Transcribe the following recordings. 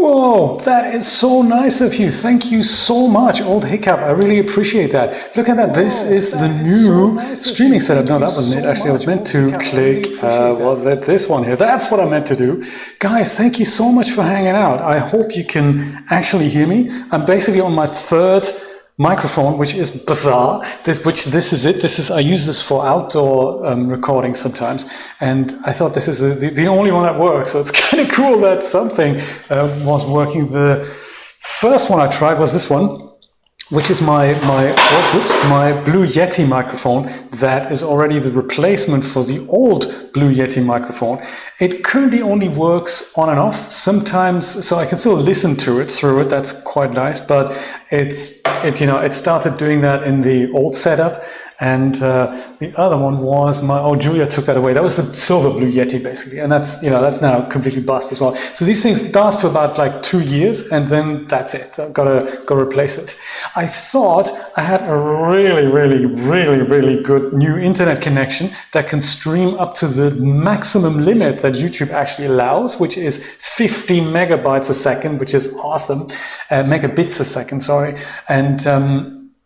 Whoa, that is so nice of you. Thank you so much, Old Hiccup. I really appreciate that. Look at that. This is the new streaming setup. No, that wasn't it. Actually, I was meant to click, was it this one here? That's what I meant to do. Guys, thank you so much for hanging out. I hope you can actually hear me. I'm basically on my third microphone, which is bizarre. This is it. I use this for outdoor recording sometimes, and I thought this is the only one that works. So it's kind of cool that something was working. The first one I tried was this one, which is my Blue Yeti microphone. That is already the replacement for the old Blue Yeti microphone. It currently only works on and off sometimes, so I can still listen to it through it. That's quite nice, but it started doing that in the old setup. And the other one was Julia took that away. That was the silver Blue Yeti basically, and that's now completely bust as well. So these things last for about like 2 years, and then that's it. I've got to replace it. I thought I had a really good new internet connection that can stream up to the maximum limit that YouTube actually allows, which is 50 megabytes a second, which is awesome. Megabits a second, sorry, and.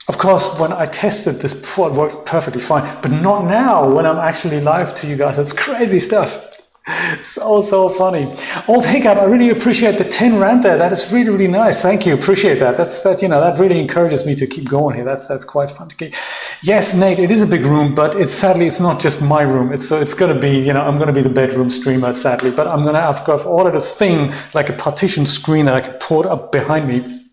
Of course, when I tested this before, it worked perfectly fine, but not now when I'm actually live to you guys. It's crazy stuff. So funny. Old Hiccup, I really appreciate the 10 rand there. That is really nice. Thank you. Appreciate that. That really encourages me to keep going here. That's quite fun to keep. Yes, Nate, it is a big room, but sadly it's not just my room. It's going to be, I'm going to be the bedroom streamer, sadly, but I've ordered a thing like a partition screen that I can put up behind me.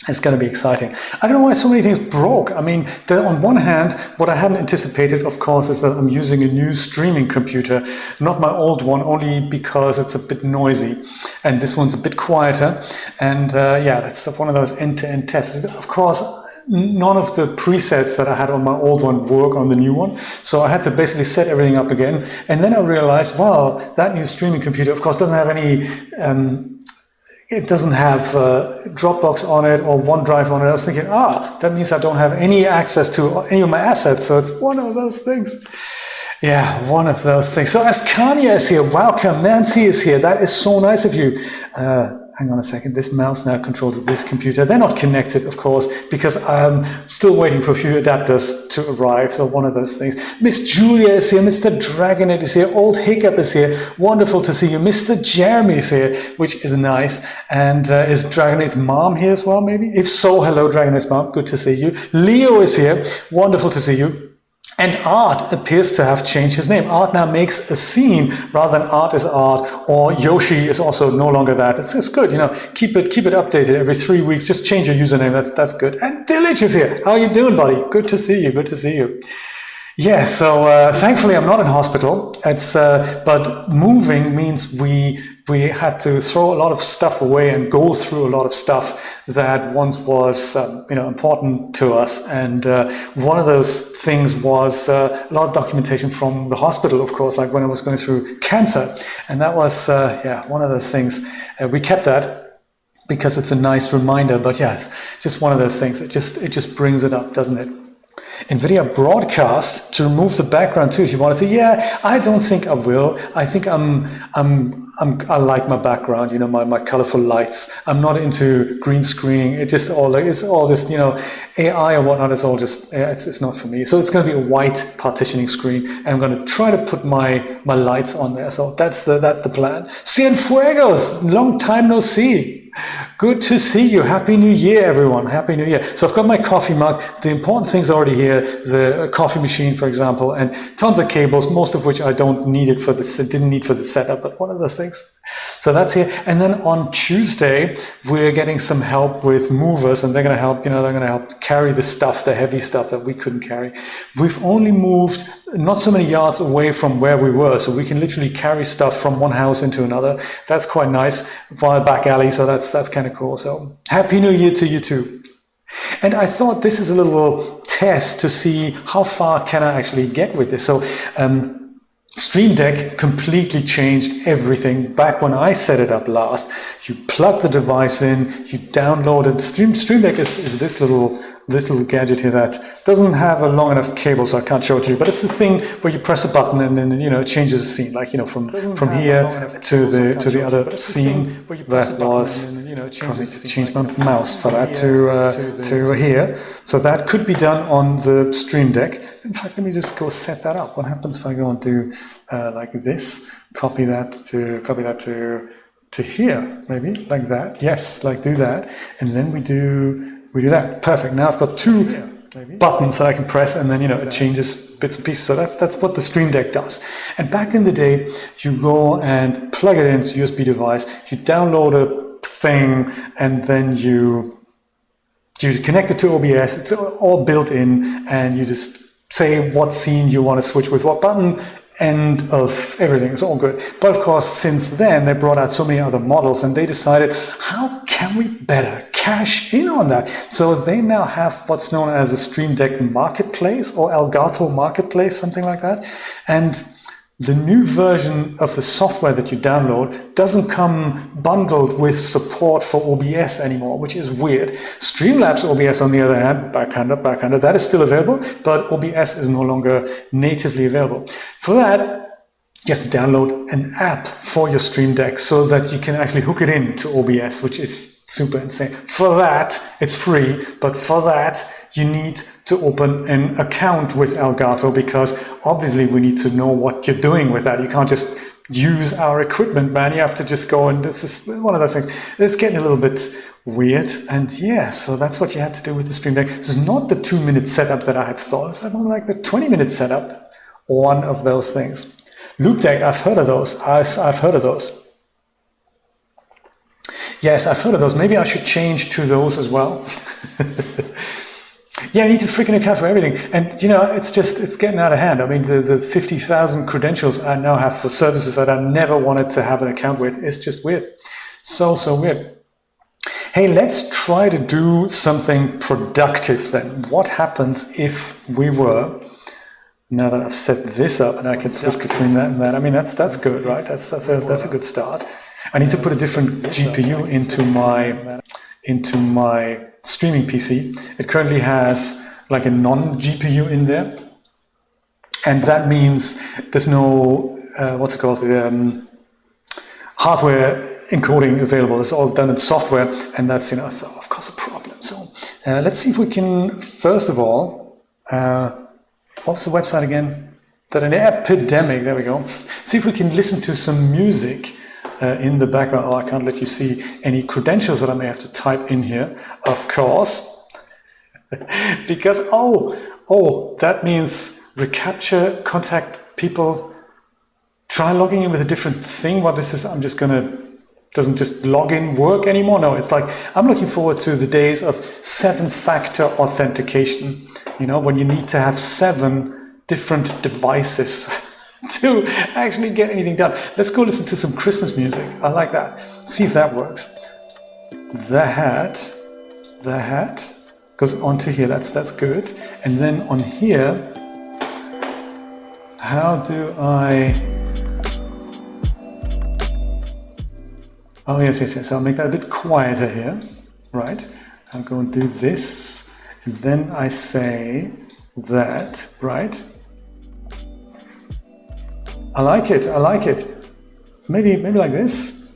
It's going to be exciting. I don't know why so many things broke. I mean, on one hand, what I hadn't anticipated, of course, is that I'm using a new streaming computer, not my old one, only because it's a bit noisy. And this one's a bit quieter. And that's one of those end-to-end tests. Of course, none of the presets that I had on my old one work on the new one. So I had to basically set everything up again. And then I realized, wow, that new streaming computer, of course, doesn't have any... It doesn't have Dropbox on it or OneDrive on it. I was thinking, that means I don't have any access to any of my assets. So it's one of those things. Yeah, one of those things. So Ascania is here. Welcome. Nancy is here. That is so nice of you. Hang on a second. This mouse now controls this computer. They're not connected, of course, because I'm still waiting for a few adapters to arrive. So one of those things. Miss Julia is here. Mr. Dragonet is here. Old Hiccup is here. Wonderful to see you. Mr. Jeremy is here, which is nice. And is Dragonet's mom here as well, maybe? If so, hello, Dragonet's mom. Good to see you. Leo is here. Wonderful to see you. And Art appears to have changed his name. Art now makes a scene rather than Art is Art, or Yoshi is also no longer that. It's good, keep it updated every 3 weeks. Just change your username. That's good. And Dillage is here. How are you doing, buddy? Good to see you. Yeah, so thankfully I'm not in hospital. But moving means we had to throw a lot of stuff away and go through a lot of stuff that once was important to us. And one of those things was a lot of documentation from the hospital, of course, like when I was going through cancer. And that was one of those things. We kept that because it's a nice reminder. But yes, just one of those things. It just brings it up, doesn't it? NVIDIA Broadcast to remove the background too if you wanted to. Yeah, I don't think I will. I think I like my background, my colorful lights. I'm not into green screening. It's all just AI or whatnot. It's all just it's not for me. So it's going to be a white partitioning screen, and I'm going to try to put my lights on there. So that's the plan. Cienfuegos, long time no see. Good to see you. Happy New Year, everyone. Happy New Year. So I've got my coffee mug. The important things are already here. The coffee machine, for example, and tons of cables, most of which I didn't need for the setup, but one of those things. So that's here. And then on Tuesday, we're getting some help with movers, and they're going to help, they're going to help carry the heavy stuff that we couldn't carry. We've only moved not so many yards away from where we were, so we can literally carry stuff from one house into another. That's quite nice via back alley, so that's kind of cool. So Happy New Year to you too. And I thought this is a little test to see how far can I actually get with this. So Stream Deck completely changed everything. Back when I set it up last, you plug the device in, you download it. Stream Deck is this little this little gadget here that doesn't have a long enough cable, so I can't show it to you. But it's the thing where you press a button and then it changes the scene, like from here to the other scene. That was to change my mouse for that to here. So that could be done on the Stream Deck. In fact, let me just go set that up. What happens if I go and do like this? Copy that to here, maybe like that. Yes, like do that, and then we do that. Perfect. Now I've got two buttons that I can press, and then it changes bits and pieces. So that's what the Stream Deck does. And back in the day, you go and plug it into USB device. You download a thing, and then you connect it to OBS. It's all built in, and you just say what scene you want to switch with what button. End of everything. It's all good. But of course, since then, they brought out so many other models, and they decided, how can we better cash in on that? So they now have what's known as a Stream Deck Marketplace or Elgato Marketplace, something like that. And the new version of the software that you download doesn't come bundled with support for OBS anymore, which is weird. Streamlabs OBS, on the other hand, backhander, that is still available, but OBS is no longer natively available. For that, you have to download an app for your Stream Deck so that you can actually hook it into OBS, which is super insane. For that, it's free, but for that, you need to open an account with Elgato, because obviously we need to know what you're doing with that. You can't just use our equipment, man. You have to just go, and this is one of those things. It's getting a little bit weird, and yeah, so that's what you had to do with the Stream Deck. This is not the 2-minute setup that I had thought. It's more like the 20-minute setup, one of those things. Loop Deck, I've heard of those. I've heard of those. Yes, I've heard of those. Maybe I should change to those as well. Yeah, I need a freaking account for everything. And, it's getting out of hand. I mean, the 50,000 credentials I now have for services that I never wanted to have an account with is just weird. So weird. Hey, let's try to do something productive then. What happens if we were, now that I've set this up and I can switch between that and that, I mean, that's good, right? That's a good start. I need to put a different GPU into my streaming PC. It currently has like a non-GPU in there, and that means there's no hardware encoding available. It's all done in software, and that's so of course a problem. So let's see if we can first of all, what was the website again? An epidemic. There we go. See if we can listen to some music. In the background. Oh, I can't let you see any credentials that I may have to type in here, of course. Because, that means reCAPTCHA, contact people, try logging in with a different thing. What this is, doesn't just log in work anymore. No, it's like, I'm looking forward to the days of 7-factor authentication, when you need to have 7 different devices to actually get anything done. Let's go listen to some Christmas music. I like that. See if that works. The hat goes onto here. That's good. And then on here, how do I? Oh yes. I'll make that a bit quieter here. Right. I'll go and do this, and then I say that. Right. I like it. So maybe like this.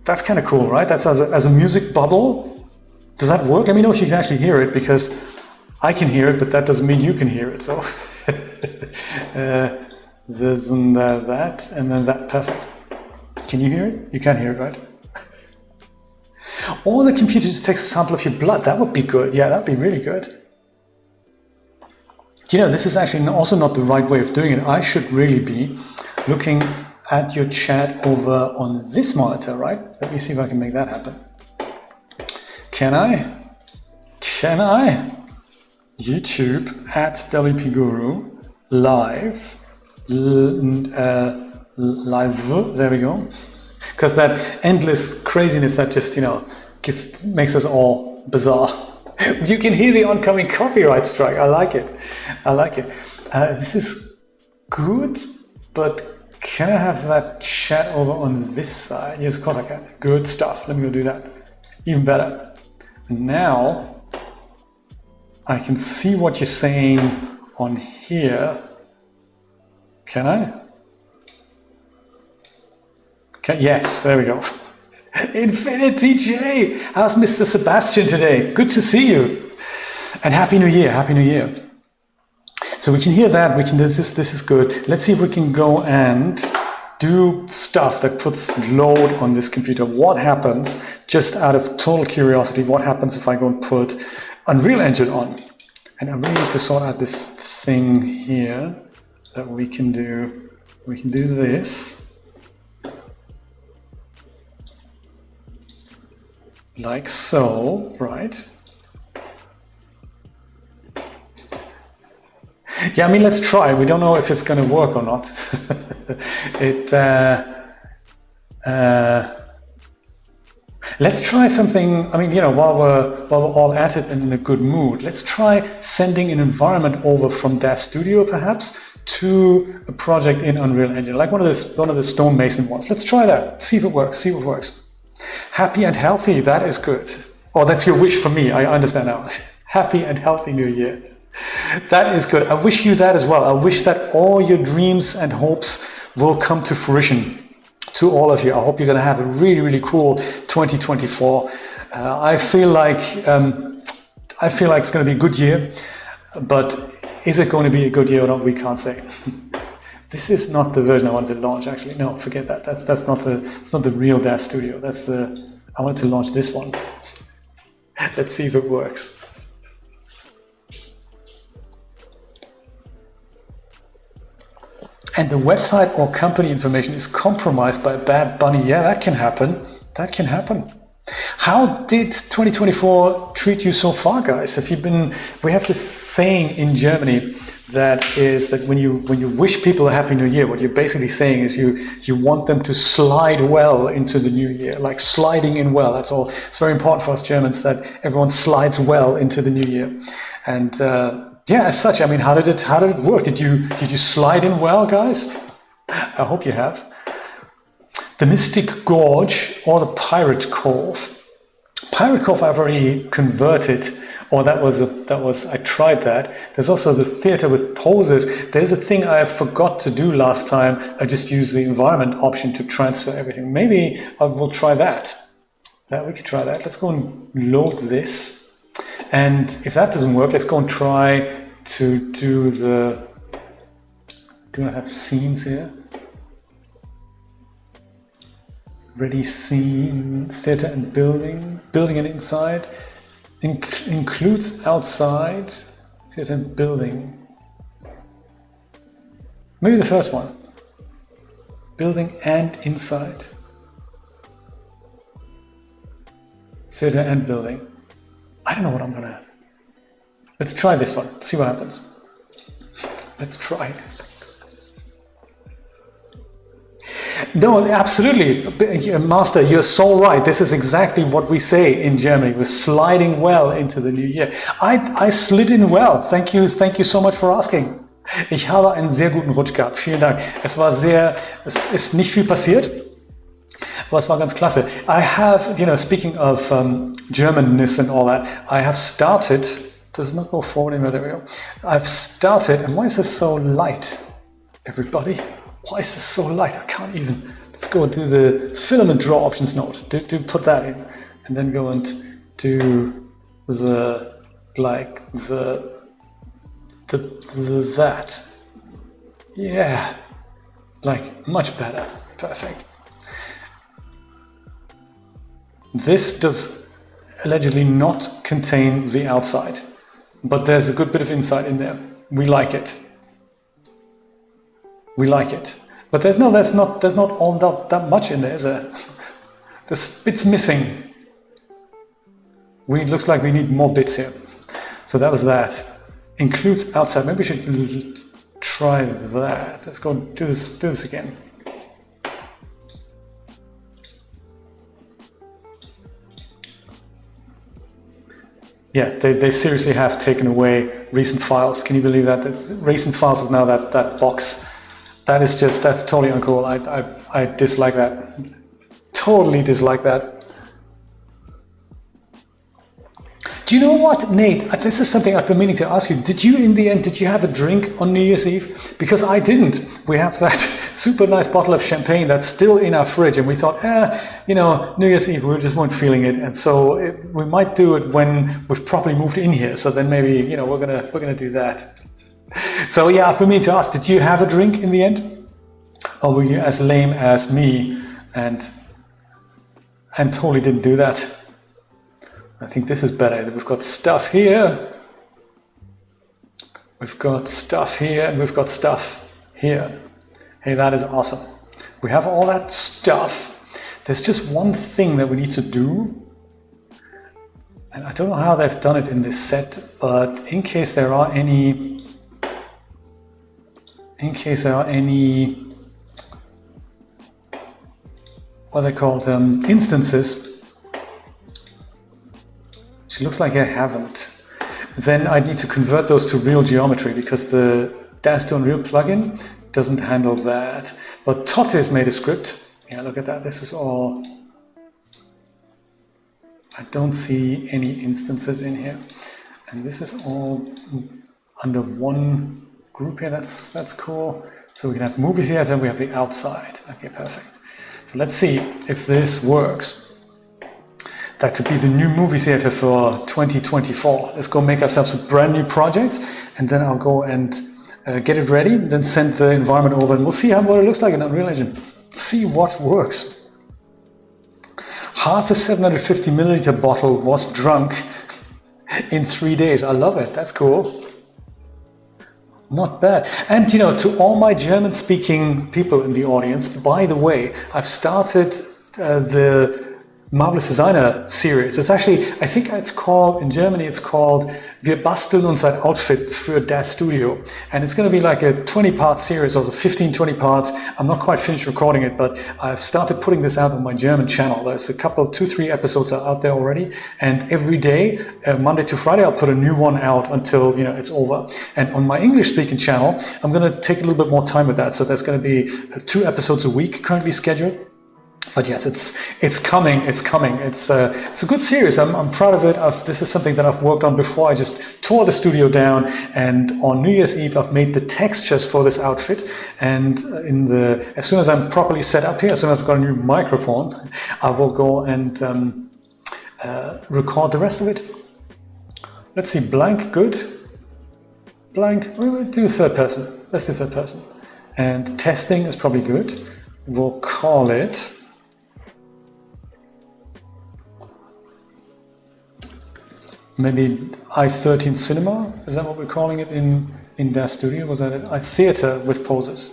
That's kind of cool, right? That's as a music bubble. Does that work? Let me know if you can actually hear it, because I can hear it, but that doesn't mean you can hear it. So there's that, and then that. Perfect. Can you hear it? You can hear it, right? Or the computer just takes a sample of your blood. That would be good. Yeah, that'd be really good. This is actually also not the right way of doing it. I should really be looking at your chat over on this monitor, right? Let me see if I can make that happen. Can I? YouTube at WP Guru live. Live. There we go. Because that endless craziness that just makes us all bizarre. You can hear the oncoming copyright strike. I like it. This is good, but can I have that chat over on this side? Yes, of course I can. Good stuff. Let me go do that. Even better. And now, I can see what you're saying on here. Can I? Yes, there we go. Infinity J! How's Mr. Sebastian today? Good to see you. And Happy New Year, Happy New Year. So we can hear that, this is good. Let's see if we can go and do stuff that puts load on this computer. What happens, just out of total curiosity, what happens if I go and put Unreal Engine on? And I really need to sort out this thing here that we can do. We can do this. Like so, right? Yeah, I mean, let's try. We don't know if it's going to work or not. Let's try something. I mean, you know, while we're all at it and in a good mood, let's try sending an environment over from DAZ Studio, perhaps, to a project in Unreal Engine, like one of the stonemason ones. Let's try that. See if it works. See if it works. Happy and healthy. That is good. Oh, that's your wish for me. I understand now. Happy and healthy New Year. That is good. I wish you that as well. I wish that all your dreams and hopes will come to fruition. To all of you, I hope you're going to have a really, really cool 2024. I feel like it's going to be a good year, but is it going to be a good year or not? We can't say. This is not the version I wanted to launch. Actually, no, forget that. It's not the real DAZ Studio. I wanted to launch this one. Let's see if it works. And the website or company information is compromised by a bad bunny. Yeah, that can happen. That can happen. How did 2024 treat you so far, guys? We have this saying in Germany that is that when you wish people a happy new year, what you're basically saying is you want them to slide well into the new year, like sliding in well. That's all. It's very important for us Germans that everyone slides well into the new year. And yeah, as such, I mean, how did it work? Did you slide in well, guys? I hope you have. The Mystic Gorge or the Pirate Cove. Pirate Cove I've already converted, or I tried that. There's also the theater with poses. There's a thing I forgot to do last time. I just used the environment option to transfer everything. Maybe I will try that. We could try that. Let's go and load this. And if that doesn't work, let's go and try to do the... Do I have scenes here? Ready scene, theater and building and inside. Includes outside, theater and building. Maybe the first one. Building and inside. Theater and building. I don't know what I'm gonna... Let's try this one, see what happens. Let's try. No, absolutely. Master, you're so right. This is exactly what we say in Germany. We're sliding well into the new year. I slid in well. Thank you so much for asking. Ich habe einen sehr guten Rutsch gehabt. Vielen Dank. Es ist nicht viel passiert. Aber es war ganz klasse. I have, speaking of Germanness and all that, I have started, does not go forward anymore, there we go. I've started, and why is this so light, everybody? Why is this so light? I can't even, let's go and do the filament draw options node. Do put that in, and then go and do that. Yeah, like much better, perfect. This does allegedly not contain the outside, but there's a good bit of inside in there. We like it. We like it. But there's not all that much in there, is there? There's bits missing. It looks like we need more bits here. So that was that. Includes outside. Maybe we should try that. Let's go and do this again. Yeah, they seriously have taken away recent files. Can you believe that? Recent files is now that box. That's totally uncool. I dislike that. Totally dislike that. Do you know what, Nate? This is something I've been meaning to ask you. Did you, in the end, did you have a drink on New Year's Eve? Because I didn't. We have that super nice bottle of champagne that's still in our fridge, and we thought, New Year's Eve, we just weren't feeling it, and so we might do it when we've properly moved in here. So then maybe, we're gonna do that. So yeah, I've been meaning to ask, did you have a drink in the end? Or were you as lame as me and totally didn't do that? I think this is better. We've got stuff here. We've got stuff here, and we've got stuff here. Hey, that is awesome. We have all that stuff. There's just one thing that we need to do. And I don't know how they've done it in this set, but in case there are any what are they called, instances. She looks like I haven't. Then I need to convert those to real geometry because the Dash to Unreal plugin doesn't handle that. But Totte has made a script. Yeah, look at that. This is all. I don't see any instances in here. And this is all under one group here. That's cool. So we can have movie theater and we have the outside. Okay, perfect. So let's see if this works. That could be the new movie theater for 2024. Let's go make ourselves a brand new project, and then I'll go and get it ready, then send the environment over, and we'll see what it looks like in Unreal Engine. See what works. Half a 750 milliliter bottle was drunk in 3 days. I love it. That's cool. Not bad. And to all my German-speaking people in the audience, by the way, I've started the Marvelous Designer series. It's actually, I think it's called, in Germany, it's called Wir basteln uns ein Outfit für das Studio. And it's going to be like a 20-part series, or 15, 20 parts. I'm not quite finished recording it, but I've started putting this out on my German channel. There's a couple, 2-3 episodes are out there already. And every day, Monday to Friday, I'll put a new one out until, it's over. And on my English-speaking channel, I'm going to take a little bit more time with that. So there's going to be 2 episodes a week currently scheduled. But yes, it's coming. It's a good series. I'm proud of it. This is something that I've worked on before. I just tore the studio down, and on New Year's Eve I've made the textures for this outfit. And as soon as I'm properly set up here, as soon as I've got a new microphone, I will go and record the rest of it. Let's see, blank, good. Blank, we'll do third person. Let's do third person. And testing is probably good. We'll call it maybe i13 Cinema. Is that what we're calling it in Das Studio? Was that it? iTheater with poses.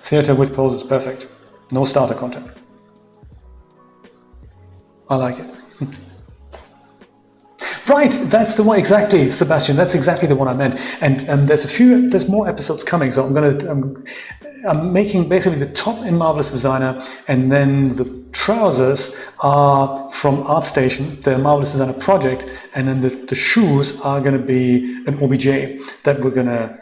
Theater with poses, perfect. No starter content. I like it. Right, that's the one, exactly, Sebastian. That's exactly the one I meant. And there's more episodes coming. So I'm making basically the top in Marvelous Designer, and then the trousers are from ArtStation, the Marvelous Designer project, and then the shoes are going to be an OBJ that we're going to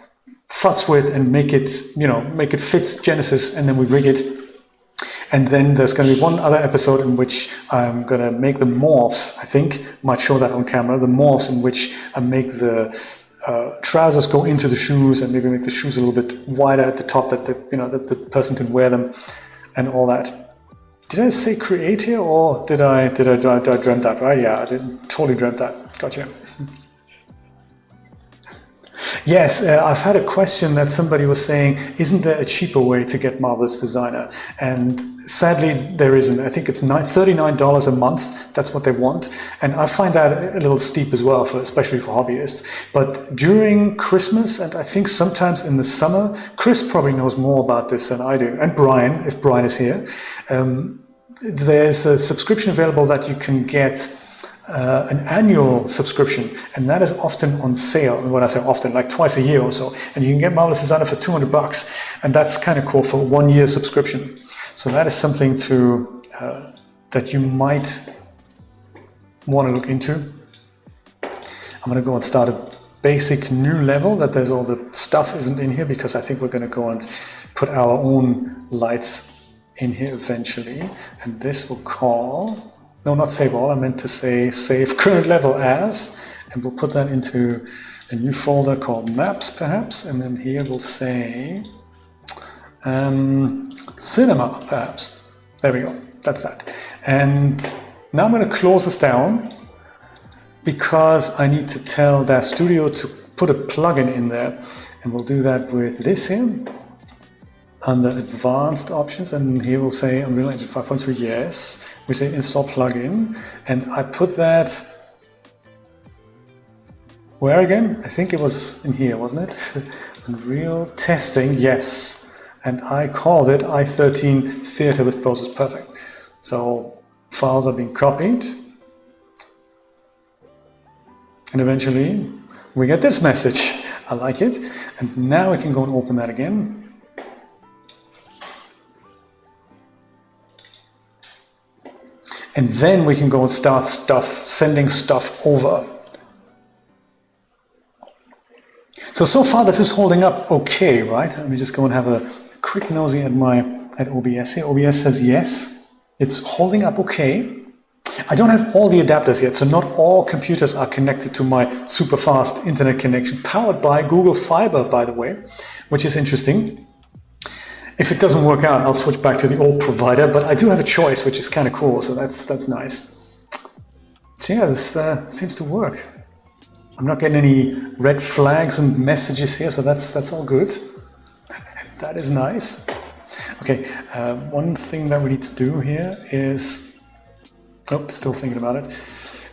futz with and make it fit Genesis, and then we rig it. And then there's going to be one other episode in which I'm going to make the morphs. I think might show that on camera. The morphs in which I make the trousers go into the shoes, and maybe make the shoes a little bit wider at the top, that the person can wear them, and all that. Did I say create here, or did I dream that? Right? Yeah, I totally dreamt that. Gotcha. Yes, I've had a question that somebody was saying, isn't there a cheaper way to get Marvelous Designer? And sadly, there isn't. I think it's $39 a month. That's what they want. And I find that a little steep as well, especially for hobbyists. But during Christmas, and I think sometimes in the summer, Chris probably knows more about this than I do, and Brian, if Brian is here, there's a subscription available that you can get an annual subscription, and that is often on sale. And when I say often, like twice a year or so, and you can get Marvelous Designer for $200, and that's kind of cool for a 1-year subscription. So that is something that you might want to look into. I'm going to go and start a basic new level that there's all the stuff isn't in here, because I think we're going to go and put our own lights in here eventually, and this will call, no, not save all, I meant to say save current level as, and we'll put that into a new folder called maps perhaps, and then here we'll say cinema perhaps. There we go, that's that. And now I'm going to close this down because I need to tell DAZ Studio to put a plugin in there, and we'll do that with this here under advanced options, and here we'll say Unreal Engine 5.3 yes, we say install plugin, and I put that where again? I think it was in here, wasn't it? Unreal testing, yes, and I called it i13 theater with process perfect. So files are being copied, and eventually we get this message. I like it, and now we can go and open that again. And then we can go and start sending stuff over. So far this is holding up okay, right? Let me just go and have a quick nosy at OBS here. OBS says yes, it's holding up okay. I don't have all the adapters yet, so not all computers are connected to my super fast internet connection, powered by Google Fiber, by the way, which is interesting. If it doesn't work out, I'll switch back to the old provider, but I do have a choice, which is kind of cool, so that's nice. So yeah, this seems to work. I'm not getting any red flags and messages here, so that's all good. That is nice. Okay, one thing that we need to do here is, still thinking about it,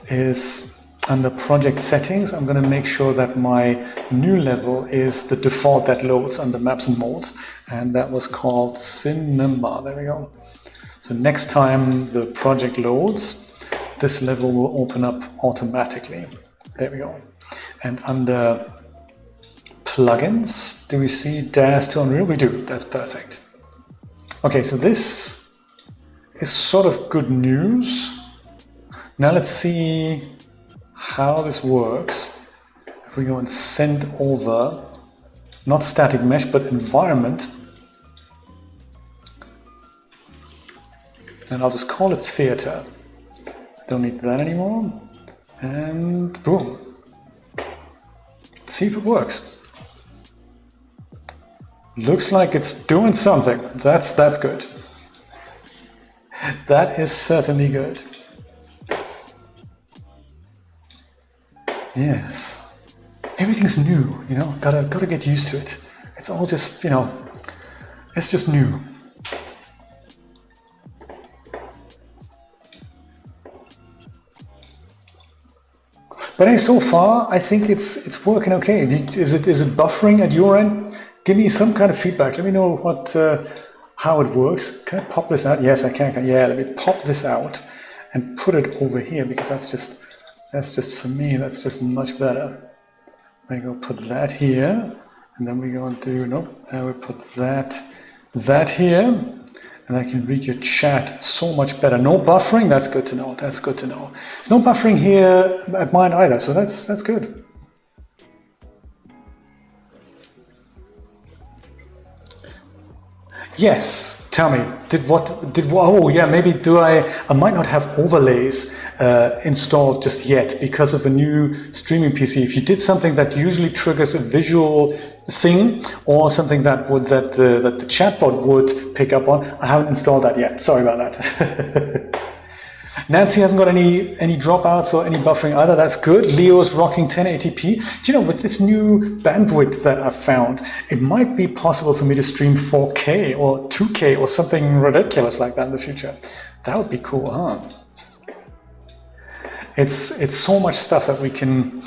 is under project settings, I'm going to make sure that my new level is the default that loads under maps and modes, and that was called cinema. There we go. So next time the project loads, this level will open up automatically. There we go. And under plugins, do we see DAZ to Unreal? We do. That's perfect. Okay, so this is sort of good news. Now let's see how this works. If we go and send over, not static mesh, but environment, and I'll just call it theater. Don't need that anymore. And boom. Let's see if it works. Looks like it's doing something. That's good. That is certainly good. Yes. Everything's new, you know, gotta get used to it. It's all just, you know, it's just new. But hey, so far I think it's working okay. Is it buffering at your end? Give me some kind of feedback. Let me know how it works. Can I pop this out? Yes, I can. Yeah, let me pop this out and put it over here, because that's just for me. That's just much better. We go put that here, and then we go and do we put that here. And I can read your chat so much better. No buffering, that's good to know. That's good to know. There's no buffering here at mine either, so that's good. Yes, tell me, oh yeah, maybe I might not have overlays installed just yet because of a new streaming PC. If you did something that usually triggers a visual thing or something that the chatbot would pick up on, I haven't installed that yet. Sorry about that. Nancy hasn't got any dropouts or any buffering either. That's good. Leo's rocking 1080p. Do you know, with this new bandwidth that I've found, it might be possible for me to stream 4K or 2K or something ridiculous like that in the future. That would be cool, huh? It's so much stuff that we can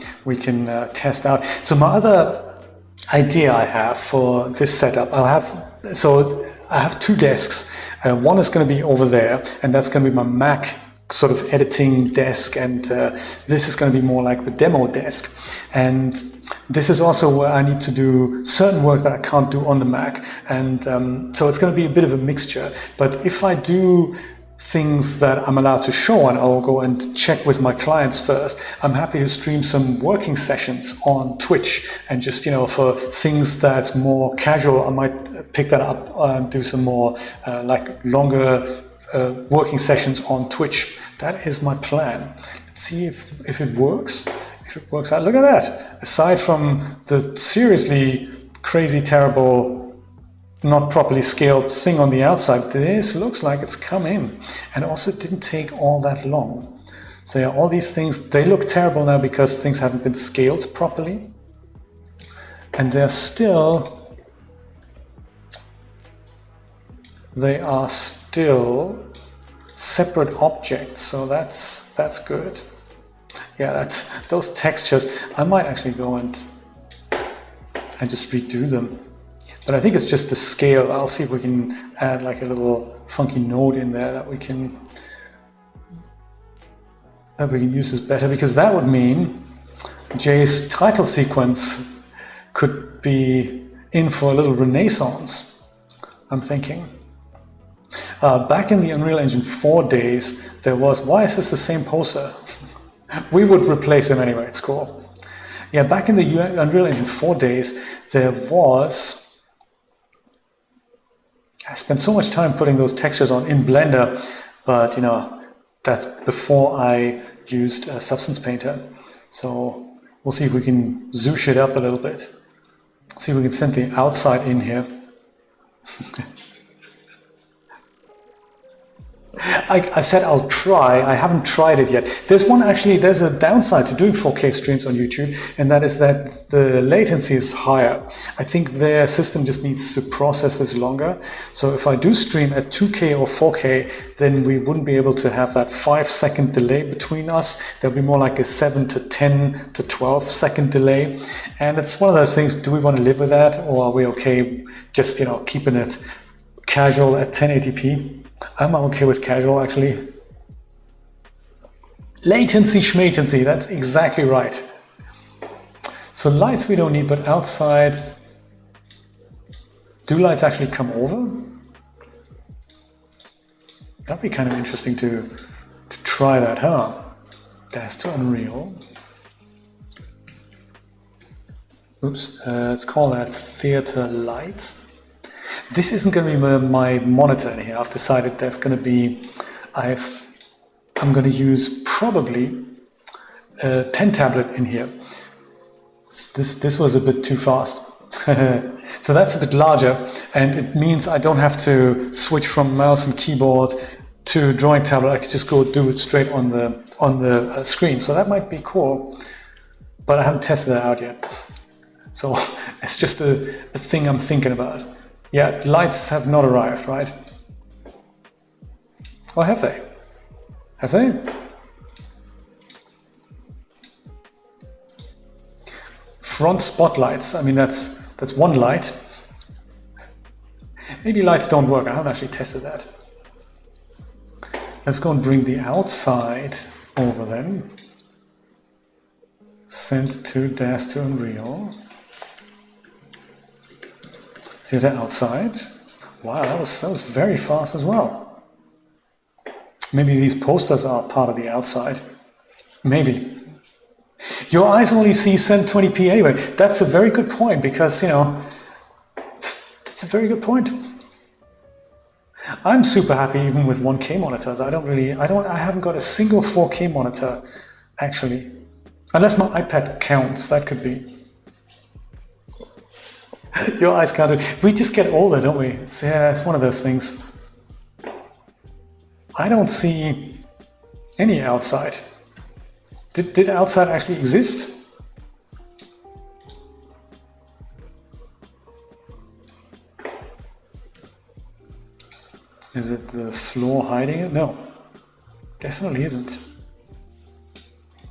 test out. So my other idea I have for this setup, I have two desks. One is going to be over there, and that's going to be my Mac sort of editing desk, and this is going to be more like the demo desk. And this is also where I need to do certain work that I can't do on the Mac, and so it's going to be a bit of a mixture. But if I do things that I'm allowed to show, and I'll go and check with my clients first. I'm happy to stream some working sessions on Twitch, and just, for things that's more casual, I might pick that up and do some more like longer working sessions on Twitch. That is my plan. Let's see if it works. If it works out, look at that. Aside from the seriously crazy, terrible, not properly scaled thing on the outside, this looks like it's come in, and also it didn't take all that long. So yeah, all these things, they look terrible now because things haven't been scaled properly, and they are still separate objects, so that's good. Yeah, those textures, I might actually go and just redo them. But I think it's just the scale. I'll see if we can add like a little funky node in there that we can use this better, because that would mean Jay's title sequence could be in for a little renaissance, I'm thinking. Back in the Unreal Engine 4 days, there was, why is this the same poster? We would replace him anyway, it's cool. Yeah, back in the Unreal Engine 4 days, there was, I spent so much time putting those textures on in Blender, but that's before I used Substance Painter. So we'll see if we can zoosh it up a little bit. See if we can send the outside in here. I said I'll try. I haven't tried it yet. There's a downside to doing 4K streams on YouTube, and that is that the latency is higher. I think their system just needs to process this longer. So if I do stream at 2K or 4K, then we wouldn't be able to have that 5-second delay between us. There'll be more like a 7 to 10 to 12-second delay. And it's one of those things, do we want to live with that, or are we okay just, keeping it casual at 1080p? I'm okay with casual, actually. Latency schmatency, that's exactly right. So lights we don't need, but outside, do lights actually come over? That'd be kind of interesting to try that, huh? That's to Unreal. Oops, let's call that Theater Lights. This isn't going to be my monitor in here. I've decided there's going to be, I'm going to use probably a pen tablet in here. This was a bit too fast. So that's a bit larger, and it means I don't have to switch from mouse and keyboard to drawing tablet. I can just go do it straight on the screen. So that might be cool, but I haven't tested that out yet. So it's just a thing I'm thinking about. Yeah, lights have not arrived, right? Or have they? Have they? Front spotlights, I mean, that's one light. Maybe lights don't work, I haven't actually tested that. Let's go and bring the outside over then. Send to Dash to Unreal. Theater outside. Wow, that was very fast as well. Maybe these posters are part of the outside. Maybe. Your eyes only see 720p anyway. That's a very good point, because, that's a very good point. I'm super happy even with 1K monitors. I haven't got a single 4K monitor, actually. Unless my iPad counts, that could be. Your eyes can't do it. We just get older, don't we? It's one of those things. I don't see any outside. Did outside actually exist? Is it the floor hiding it? No, definitely isn't.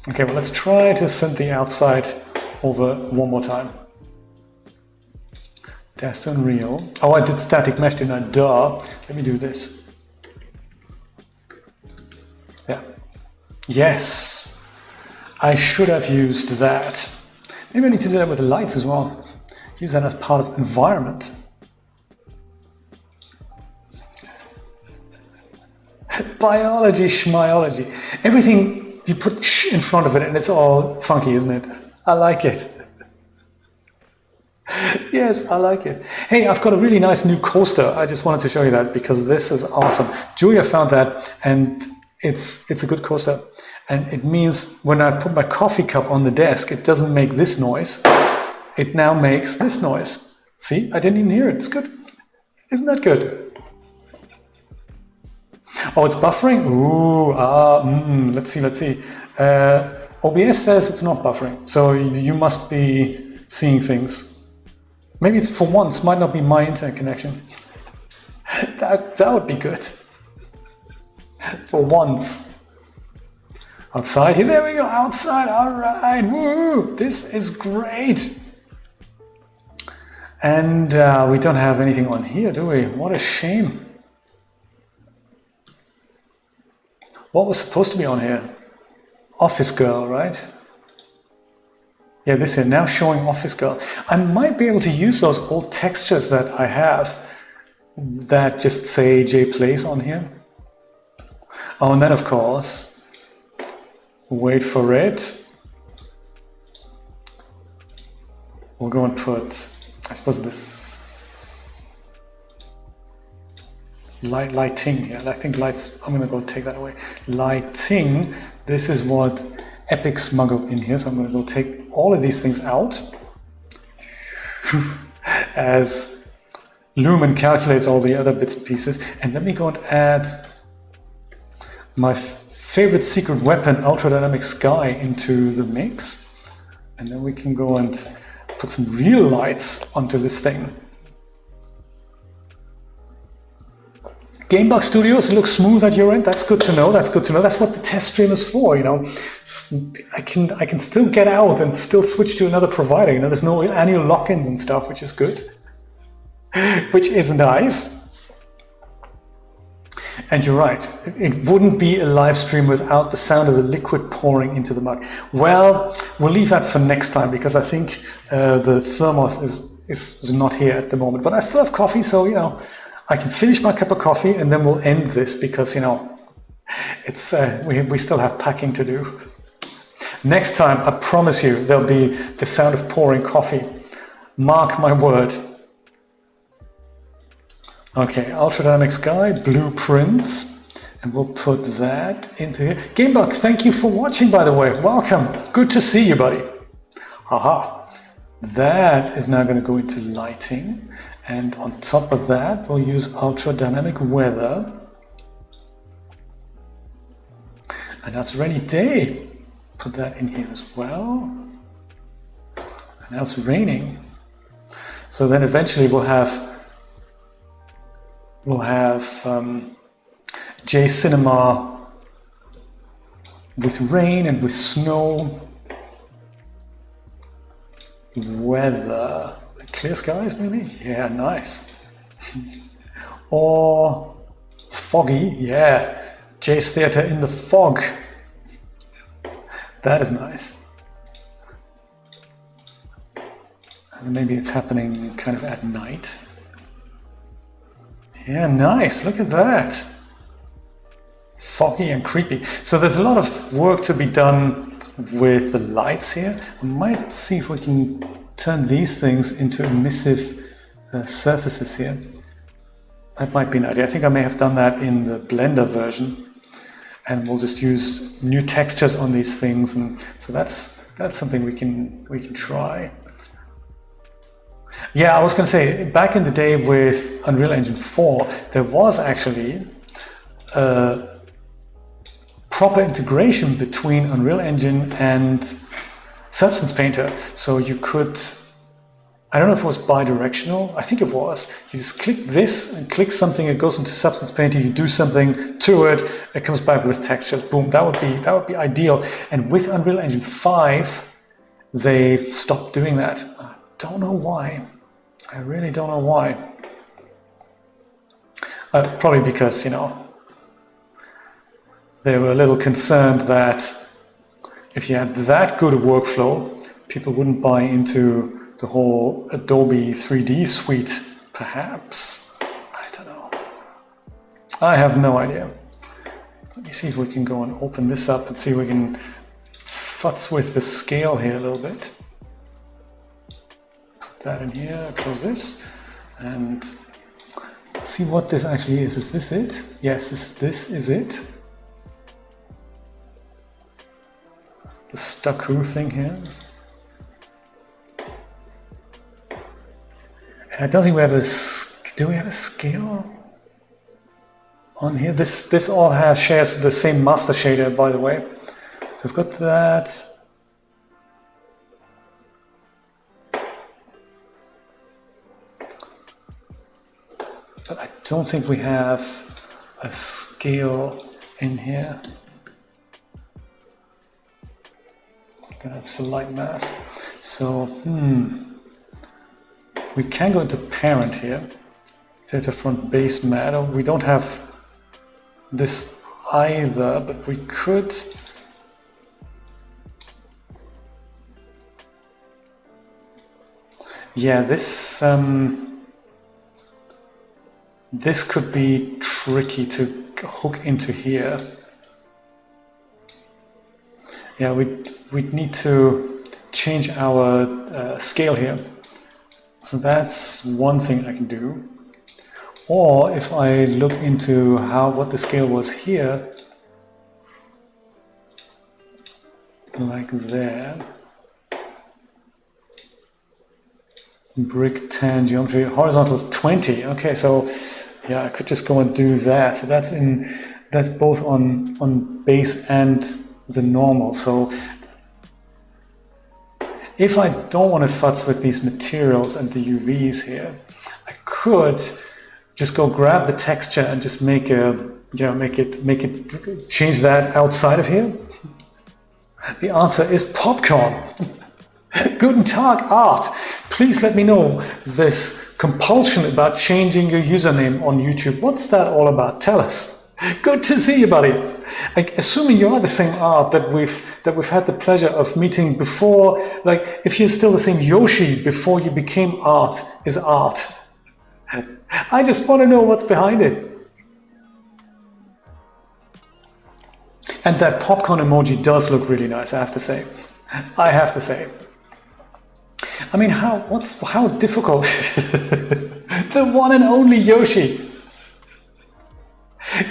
Okay, well, let's try to send the outside over one more time. Test Unreal. Oh, I did static mesh, didn't I? Duh. Let me do this. Yeah. Yes. I should have used that. Maybe I need to do that with the lights as well. Use that as part of environment. Biology, schmiology. Everything, you put sh in front of it and it's all funky, isn't it? I like it. Yes, I like it. Hey, I've got a really nice new coaster. I just wanted to show you that because this is awesome. Julia found that and it's a good coaster. And it means when I put my coffee cup on the desk, it doesn't make this noise. It now makes this noise. See, I didn't even hear it. It's good. Isn't that good? Oh, it's buffering? Ooh, let's see. OBS says it's not buffering. So you must be seeing things. Maybe it's for once, might not be my internet connection. That would be good. For once. Outside here, there we go, outside, all right, woo, this is great. And we don't have anything on here, do we? What a shame. What was supposed to be on here? Office Girl, right? Yeah, this here, now showing Office Girl. I might be able to use those old textures that I have that just say J Plays on here. Oh, and then of course, wait for it. We'll go and put, I suppose this lighting here. I think lights, I'm gonna go take that away. Lighting, this is what Epic smuggled in here. So I'm gonna go take all of these things out as Lumen calculates all the other bits and pieces. And let me go and add my favorite secret weapon, Ultra Dynamic Sky, into the mix. And then we can go and put some real lights onto this thing. Gamebug Studios looks smooth at your end. That's good to know. That's good to know. That's what the test stream is for, you know. I can still get out and still switch to another provider. You know, there's no annual lock-ins and stuff, which is good, which is nice. And you're right, it wouldn't be a live stream without the sound of the liquid pouring into the mug. Well, we'll leave that for next time because I think the thermos is not here at the moment. But I still have coffee, so, you know, I can finish my cup of coffee and then we'll end this because, you know, it's we still have packing to do. Next time, I promise you, there'll be the sound of pouring coffee. Mark my word. Okay, Ultra Dynamic Sky, blueprints, and we'll put that into here. Gamebug, thank you for watching, by the way. Welcome. Good to see you, buddy. Aha. That is now going to go into lighting. And on top of that, we'll use Ultra Dynamic Weather. And that's Rainy Day. Put that in here as well. And now it's raining. So then eventually we'll have J Cinema with rain and with snow, weather, clear skies maybe? Yeah, nice. Or foggy, yeah, J's Theatre in the fog. That is nice. And maybe it's happening kind of at night. Yeah, nice, look at that. Foggy and creepy. So there's a lot of work to be done with the lights here. I might see if we can turn these things into emissive surfaces here. That might be an idea. I think I may have done that in the Blender version. And we'll just use new textures on these things. And so that's something we can try. Yeah, I was going to say, back in the day with Unreal Engine 4, there was actually a proper integration between Unreal Engine and Substance Painter. So you could, I don't know if it was bi-directional, I think it was. You just click this and click something, it goes into Substance Painter, you do something to it, it comes back with textures, boom, that would be ideal. And with Unreal Engine 5, they've stopped doing that. Don't know why. I really don't know why. Probably because, you know, they were a little concerned that if you had that good a workflow, people wouldn't buy into the whole Adobe 3D suite, perhaps. I don't know. I have no idea. Let me see if we can go and open this up and see if we can futz with the scale here a little bit. Put that in here, close this, and see what this actually is. Is this it? Yes, this is it. The stucco thing here. And I don't think we have a... Do we have a scale on here? This all shares the same master shader, by the way. So we've got that. But I don't think we have a scale in here. That's for light mass. So, we can go into parent here. Theta front base matter. We don't have this either, but we could. Yeah, this could be tricky to hook into here. Yeah, we'd need to change our scale here. So that's one thing I can do. Or if I look into what the scale was here, like there. Brick 10 geometry, horizontal is 20. Okay, so yeah, I could just go and do that. So that's both on base and the normal. So if I don't want to futz with these materials and the UVs here, I could just go grab the texture and just make it change that outside of here. The answer is popcorn. Guten Tag, Art. Please let me know this compulsion about changing your username on YouTube. What's that all about? Tell us. Good to see you, buddy. Assuming you are the same Art that we've had the pleasure of meeting before, like if you're still the same Yoshi before you became Art is Art. I just want to know what's behind it. And that popcorn emoji does look really nice, I have to say. I have to say. I mean, how difficult? The one and only Yoshi.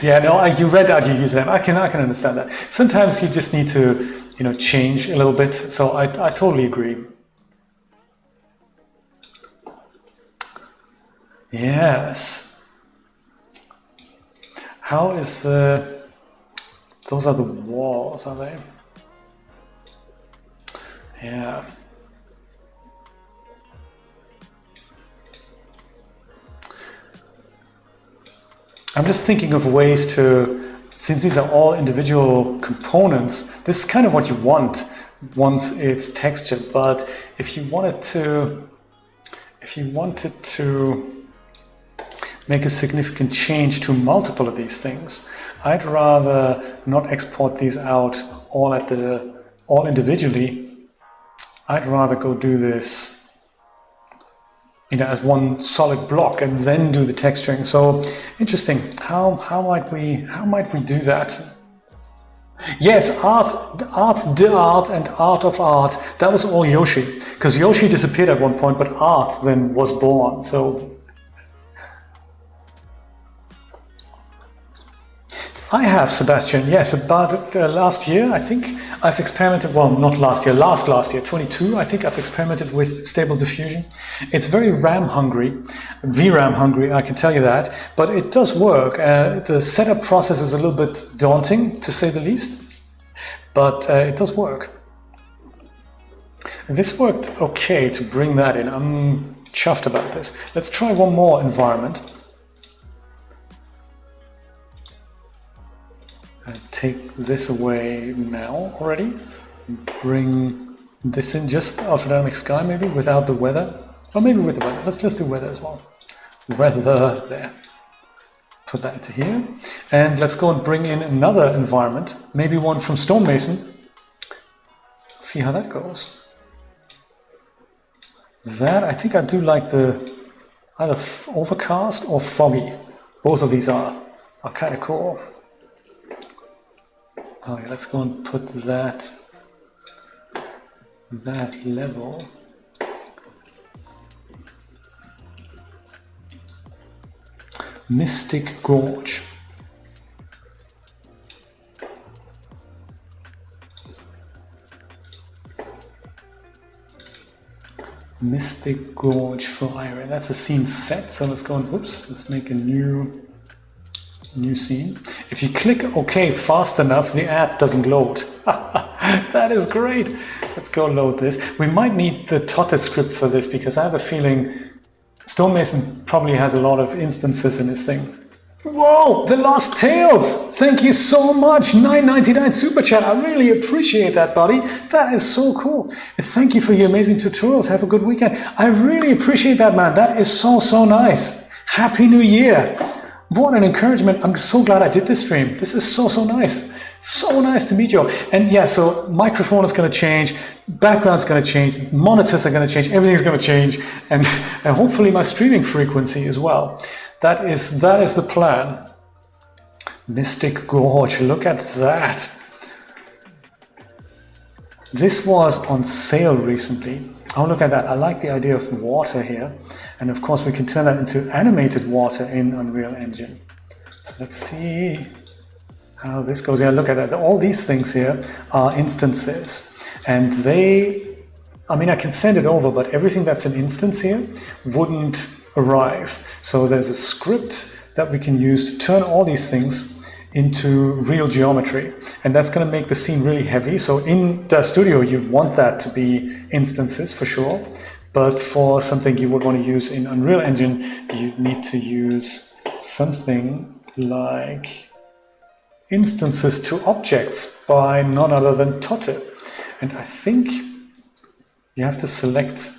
Yeah, no, you read out your username. I can understand that. Sometimes you just need to, change a little bit. So I totally agree. Yes. How is those are the walls, are they? Yeah. I'm just thinking of ways to, since these are all individual components, this is kind of what you want once it's textured. But if you wanted to make a significant change to multiple of these things, I'd rather not export these out all individually. I'd rather go do this as one solid block and then do the texturing. So interesting. How might we do that? Yes, art, and art of art. That was all Yoshi, because Yoshi disappeared at one point, but art then was born. So I have, Sebastian, yes, about last year, I think I've experimented, well, not last year, last year, 22, I think I've experimented with Stable Diffusion. It's very RAM hungry, VRAM hungry, I can tell you that, but it does work. The setup process is a little bit daunting, to say the least, but it does work. This worked okay to bring that in. I'm chuffed about this. Let's try one more environment. Take this away now already. Bring this in, just Ultra Dynamic Sky maybe, without the weather. Or maybe with the weather. Let's do weather as well. Weather there. Put that into here. And let's go and bring in another environment. Maybe one from Stonemason. See how that goes. That, I think I do like the either overcast or foggy. Both of these are kind of cool. Oh yeah, let's go and put that level. Mystic Gorge. Mystic Gorge Fire. That's a scene set, so let's go and let's make a new scene. If you click OK fast enough, the ad doesn't load. That is great. Let's go load this. We might need the Totter script for this because I have a feeling Stonemason probably has a lot of instances in this thing. Whoa, the Lost Tales! Thank you so much, $9.99 super chat. I really appreciate that, buddy. That is so cool. And thank you for your amazing tutorials. Have a good weekend. I really appreciate that, man. That is so nice. Happy New Year. What an encouragement. I'm so glad I did this stream. This is so nice. So nice to meet you all. And yeah, so microphone is going to change, background's going to change, monitors are going to change, everything's going to change, and hopefully my streaming frequency as well. That is the plan. Mystic Gorge, look at that. This was on sale recently. Oh, look at that. I like the idea of water here. And of course, we can turn that into animated water in Unreal Engine. So let's see how this goes. Yeah, look at that. All these things here are instances. And I mean, I can send it over, but everything that's an instance here wouldn't arrive. So there's a script that we can use to turn all these things into real geometry, and that's going to make the scene really heavy. So in the studio you'd want that to be instances for sure, but for something you would want to use in Unreal Engine, you need to use something like instances to objects by none other than Totter. And I think you have to select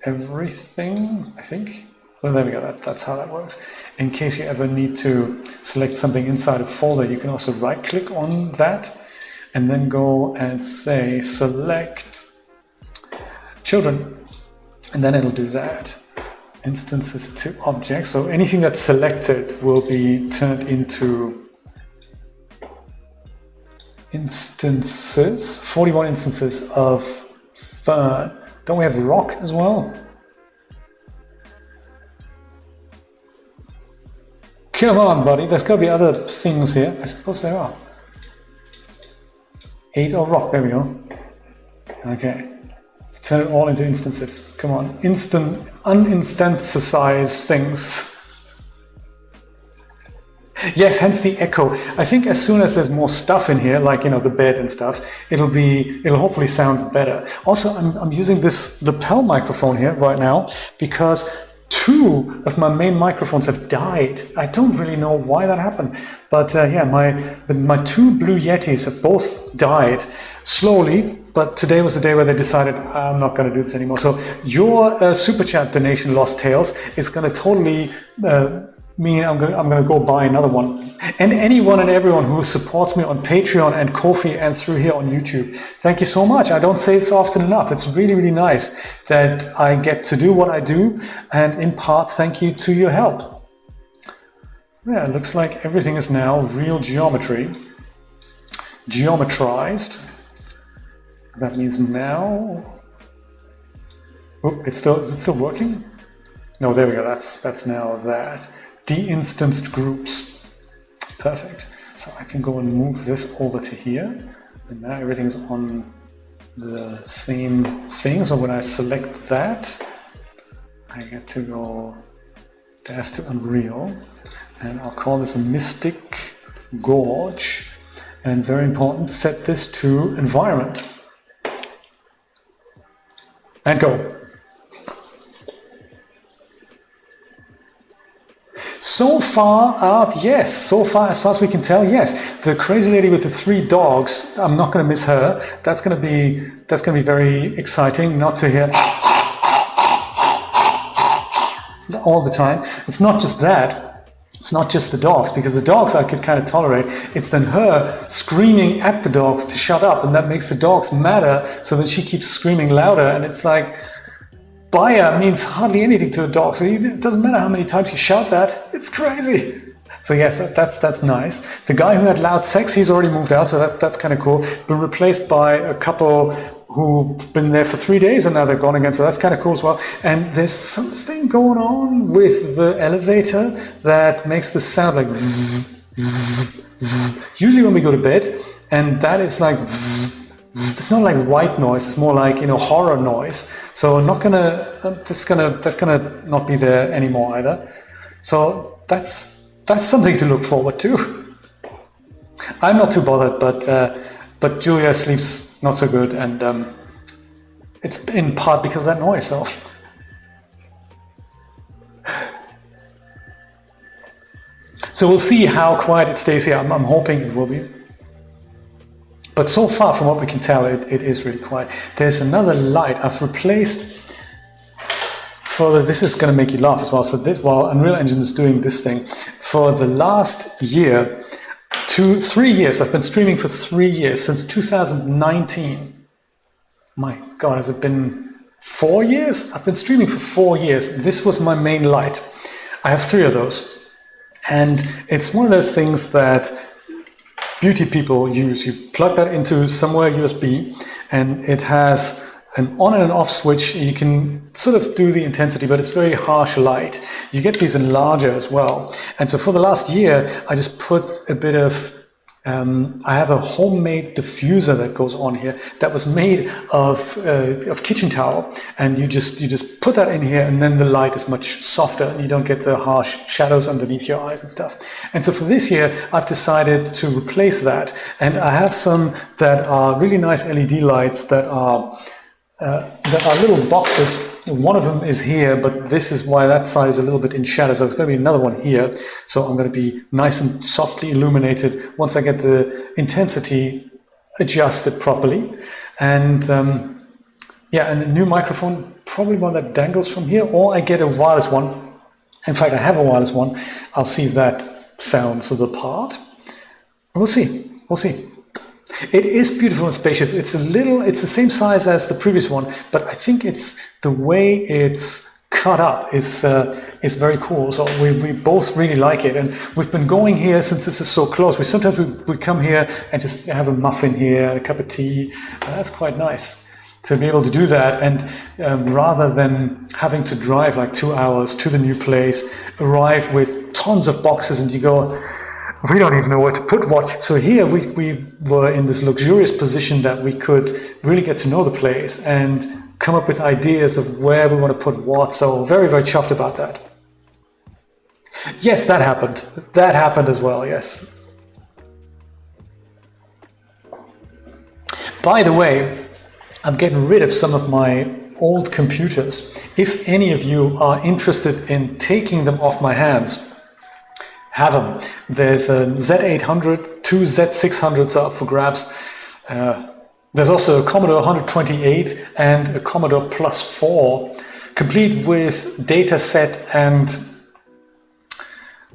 everything, I think. Well, there we go, that's how that works. In case you ever need to select something inside a folder, you can also right-click on that and then go and say select children, and then it'll do that. Instances to objects, so anything that's selected will be turned into instances, 41 instances of fern. Don't we have rock as well? Come on, buddy, there's got to be other things here. I suppose there are. 8 or rock, there we go. Okay, let's turn it all into instances. Come on, uninstancesize things. Yes, hence the echo. I think as soon as there's more stuff in here, like, you know, the bed and stuff, it'll hopefully sound better. Also, I'm using this lapel microphone here right now because 2 of my main microphones have died. I don't really know why that happened, but yeah, my 2 Blue Yetis have both died slowly. But today was the day where they decided, I'm not going to do this anymore. So your super chat donation, Lost Tales, is going to totally mean I'm going to go buy another one. And anyone and everyone who supports me on Patreon and Ko-fi and through here on YouTube, thank you so much. I don't say it's often enough. It's really, really nice that I get to do what I do, and in part thank you to your help. Yeah, it looks like everything is now real geometry, geometrized. That means now, oh, is it still working? No, there we go. That's now that. De-instanced groups. Perfect. So I can go and move this over to here, and now everything's on the same thing. So when I select that, I get to go dash to Unreal, and I'll call this a Mystic Gorge. And very important, set this to environment. And go. So far out, yes. So far, as far as we can tell, yes. The crazy lady with the 3 dogs, I'm not going to miss her. That's going to be very exciting not to hear all the time. It's not just that. It's not just the dogs, because the dogs I could kind of tolerate. It's then her screaming at the dogs to shut up, and that makes the dogs madder, so that she keeps screaming louder, and it's like, Baya means hardly anything to a dog, so it doesn't matter how many times you shout that. It's crazy. So yes, that's nice. The guy who had loud sex, he's already moved out, so that's kind of cool. Been replaced by a couple who've been there for 3 days and now they're gone again, so that's kind of cool as well. And there's something going on with the elevator that makes this sound like usually when we go to bed, and that is like it's not like white noise, it's more like, you know, horror noise. So that's gonna not be there anymore either. So that's something to look forward to. I'm not too bothered, but Julia sleeps not so good, and it's in part because of that noise. So we'll see how quiet it stays here. I'm hoping it will be. But so far, from what we can tell, it is really quiet. There's another light I've replaced. This is going to make you laugh as well. So while Unreal Engine is doing this thing, for the last year, 3 years, I've been streaming for 3 years, since 2019. My God, has it been 4 years? I've been streaming for 4 years. This was my main light. I have 3 of those. And it's one of those things that beauty people use. You plug that into somewhere USB, and it has an on and an off switch. You can sort of do the intensity, but it's very harsh light. You get these in larger as well. And so for the last year, I just put a bit of, I have a homemade diffuser that goes on here that was made of kitchen towel. And you just put that in here, and then the light is much softer and you don't get the harsh shadows underneath your eyes and stuff. And so for this year, I've decided to replace that. And I have some that are really nice LED lights that are little boxes. One of them is here, but this is why that side is a little bit in shadow. So there's going to be another one here. So I'm going to be nice and softly illuminated once I get the intensity adjusted properly. And yeah, and the new microphone, probably one that dangles from here, or I get a wireless one. In fact, I have a wireless one. I'll see if that sounds the part. We'll see. We'll see. It is beautiful and spacious. It's the same size as the previous one, but I think it's the way it's cut up is very cool. So we both really like it, and we've been going here since this is so close. Sometimes we come here and just have a muffin here, a cup of tea. That's quite nice to be able to do that, and rather than having to drive like 2 hours to the new place, arrive with tons of boxes, and you go, we don't even know where to put what. So here we were in this luxurious position that we could really get to know the place and come up with ideas of where we want to put what. So very, very chuffed about that. Yes, that happened. That happened as well, yes. By the way, I'm getting rid of some of my old computers. If any of you are interested in taking them off my hands, have them. There's a Z800, 2 Z600s are up for grabs. There's also a Commodore 128 and a Commodore Plus 4, complete with data set and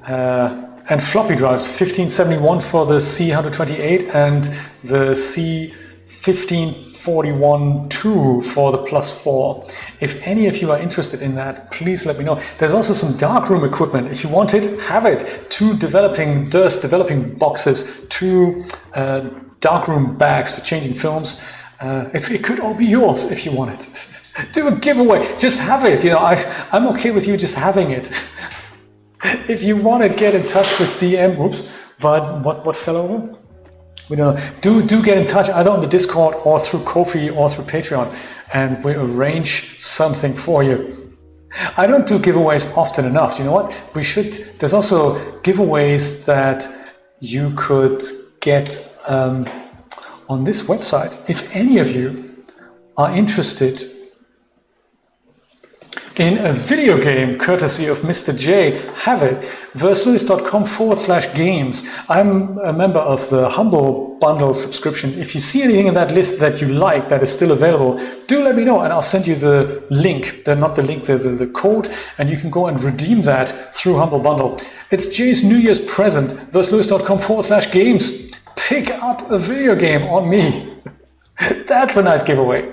floppy drives. 1571 for the C128 and the C1541-2 for the Plus 4. If any of you are interested in that, please let me know. There's also some darkroom equipment. If you want it, have it. 2 developing boxes, 2 darkroom bags for changing films. It could all be yours if you want it. Do a giveaway. Just have it. You know, I'm okay with you just having it. If you want to get in touch with DM, oops, but what fell over? We don't know. Do get in touch either on the Discord or through Ko-fi or through Patreon, and we arrange something for you. I don't do giveaways often enough. You know what? We should. There's also giveaways that you could get on this website. If any of you are interested in a video game courtesy of Mr. J, have it. verselewis.com/games. I'm a member of the Humble Bundle subscription. If you see anything in that list that you like that is still available, do let me know and I'll send you the link, the code, and you can go and redeem that through Humble Bundle. It's Jay's New Year's present, verselewis.com/games. Pick up a video game on me. That's a nice giveaway.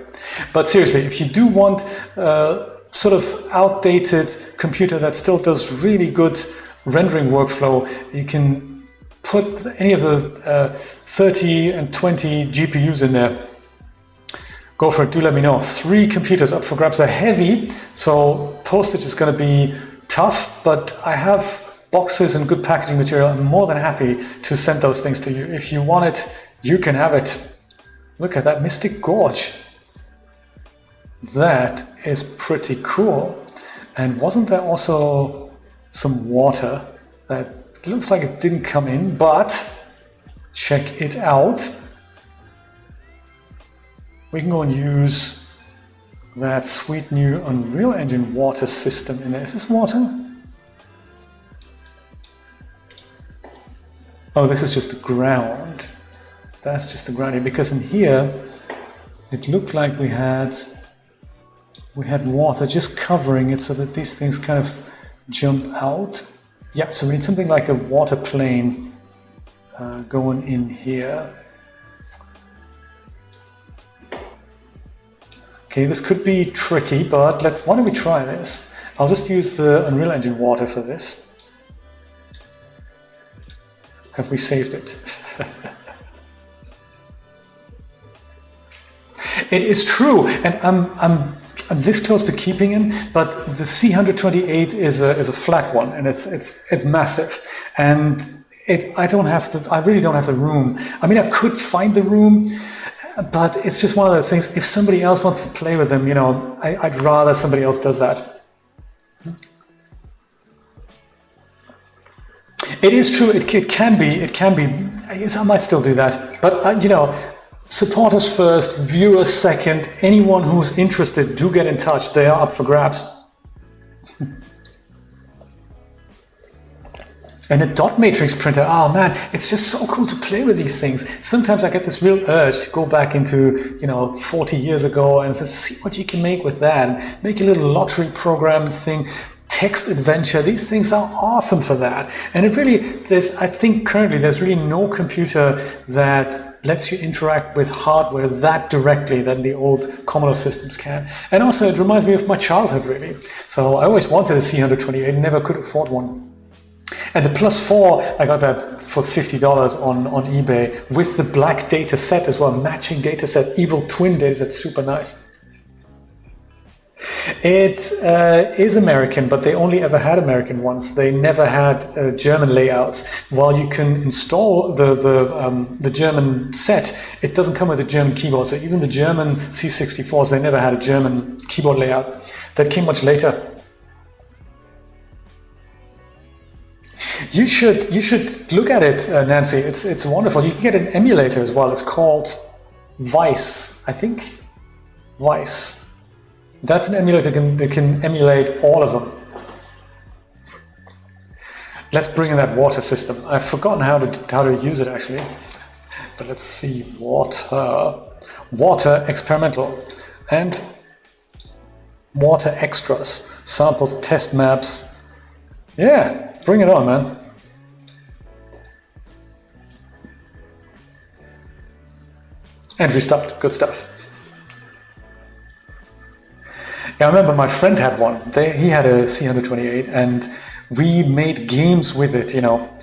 But seriously, if you do want sort of outdated computer that still does really good rendering workflow, you can put any of the 30 and 20 GPUs in there. Go for it, do let me know. 3 computers up for grabs. Are heavy, so postage is going to be tough, but I have boxes and good packaging material. I'm more than happy to send those things to you. If you want it, you can have it. Look at that Mystic Gorge. That is pretty cool. And wasn't there also some water that looks like it didn't come in, but check it out. We can go and use that sweet new Unreal Engine water system in there. Is this water? Oh, this is just the ground. That's just the ground here, because in here it looked like we had water just covering it so that these things kind of jump out. Yeah, so we need something like a water plane going in here. Okay, this could be tricky, but why don't we try this? I'll just use the Unreal Engine water for this. Have we saved it? It is true, and I'm this close to keeping him, but the C128 is a flat one, and it's massive, and I really don't have the room. I mean, I could find the room, but it's just one of those things. If somebody else wants to play with them, I'd rather somebody else does that. It is true. It can be. I guess I might still do that, but supporters first, viewers second. Anyone who's interested, do get in touch. They are up for grabs. And a dot matrix printer, oh man, it's just so cool to play with these things. Sometimes I get this real urge to go back into, 40 years ago and just see what you can make with that. Make a little lottery program thing, text adventure. These things are awesome for that. And I think currently there's really no computer that lets you interact with hardware that directly than the old Commodore systems can. And also it reminds me of my childhood, really. So I always wanted a C128, never could afford one. And the Plus 4, I got that for $50 on eBay with the black data set as well, matching data set, evil twin data set, super nice. It is American, but they only ever had American ones. They never had German layouts. While you can install the German set, it doesn't come with a German keyboard. So even the German C64s, they never had a German keyboard layout. That came much later. You should look at it, Nancy. It's wonderful. You can get an emulator as well. It's called Vice, I think. Vice. That's an emulator that can emulate all of them. Let's bring in that water system. I've forgotten how to use it actually. But let's see. Water experimental and water extras, samples, test maps. Yeah. Bring it on, man. Entry stopped. Good stuff. Yeah, I remember my friend had one. He had a C128, and we made games with it.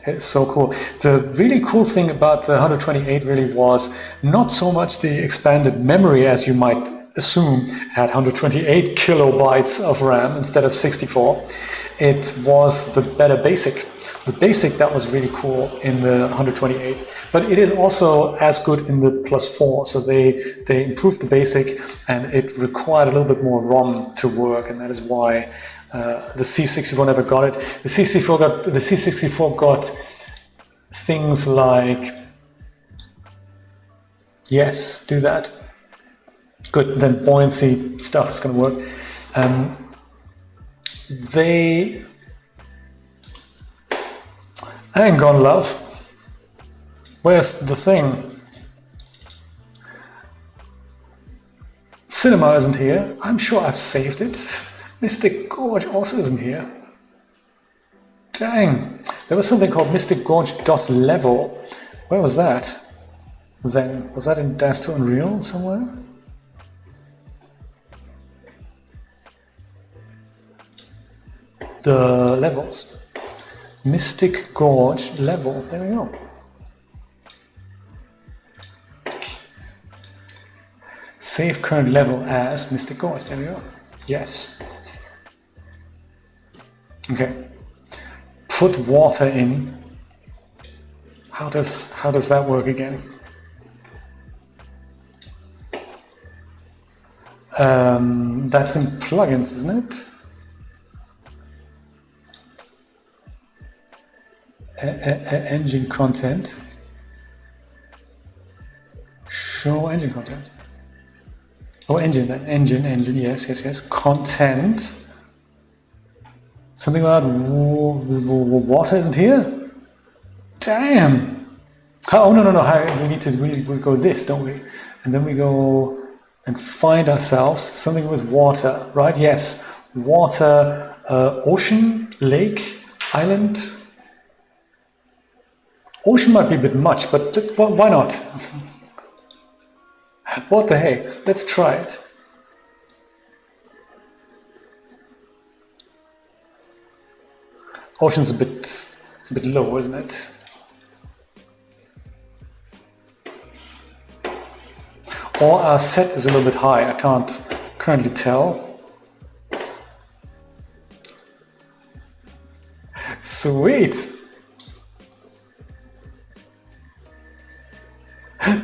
It's so cool. The really cool thing about the 128 really was not so much the expanded memory as you might assume. It had 128 kilobytes of RAM instead of 64. It was the better BASIC. The BASIC, that was really cool in the 128, but it is also as good in the Plus 4. So they improved the BASIC, and it required a little bit more ROM to work, and that is why the C64 never got it. The C64 got things like, yes, do that. Good, then buoyancy stuff is going to work. Hang on, love. Where's the thing? Cinema isn't here. I'm sure I've saved it. Mystic Gorge also isn't here. Dang. There was something called Mystic Gorge.level. Where was that? Then, was that in Dash to Unreal somewhere? The levels. Mystic Gorge level. There we go. Save current level as Mystic Gorge. There we go. Yes. Okay. Put water in. How does that work again? That's in plugins, isn't it? Engine content. Show engine content. Oh, engine, then. Engine, yes. Content. Something about water isn't here? Damn! Oh, no. We go this, don't we? And then we go and find ourselves something with water, right? Yes. Water, ocean, lake, island. Ocean might be a bit much, but why not? What the heck? Let's try it. Ocean's it's a bit low, isn't it? Or our set is a little bit high. I can't currently tell. Sweet.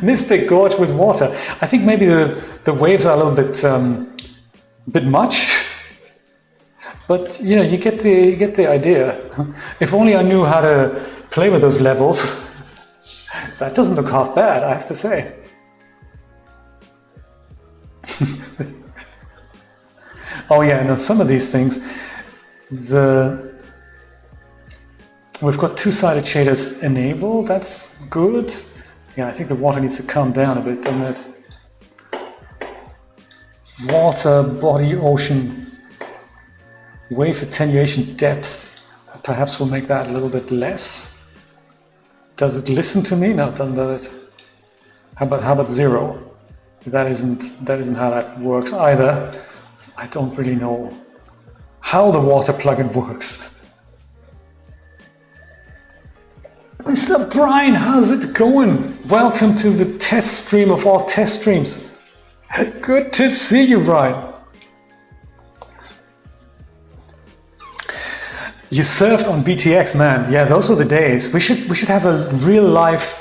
Mystic Gorge with water. I think maybe the waves are a little bit much, but you know, you get the idea. If only I knew how to play with those levels. That doesn't look half bad, I have to say. Oh yeah, and on some of these things, we've got two-sided shaders enabled. That's good. Yeah, I think the water needs to calm down a bit, doesn't it? Water, body, ocean, wave attenuation depth. Perhaps we'll make that a little bit less. Does it listen to me? No, it doesn't, does it? How about 0? That isn't how that works either. So I don't really know how the water plugin works. Mr. Brian, how's it going? Welcome to the test stream of all test streams. Good to see you, Brian. You surfed on BTX, man. Yeah, those were the days. We should have a real life.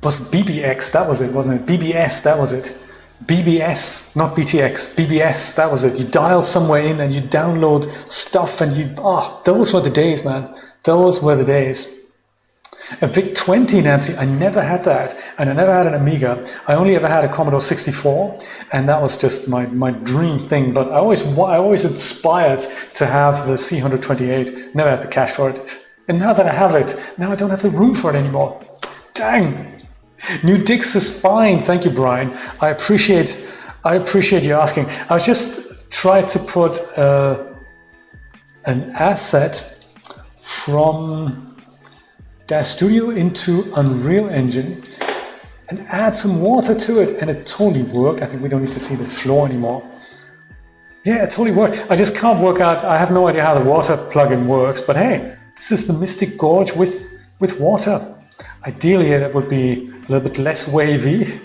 Was BBX? That was it, wasn't it? BBS, that was it. BBS, not BTX. BBS, that was it. You dial somewhere in and you download stuff and those were the days, man. Those were the days. A VIC-20, Nancy, I never had that. And I never had an Amiga. I only ever had a Commodore 64. And that was just my dream thing. But I always aspired to have the C128. Never had the cash for it. And now that I have it, now I don't have the room for it anymore. Dang. New Dix is fine. Thank you, Brian. I appreciate you asking. I was just trying to put an asset from Dash Studio into Unreal Engine and add some water to it, and it totally worked. I think we don't need to see the floor anymore. Yeah, it totally worked. I just can't work out, I have no idea how the water plugin works, but hey, this is the Mystic Gorge with water. Ideally, it would be a little bit less wavy,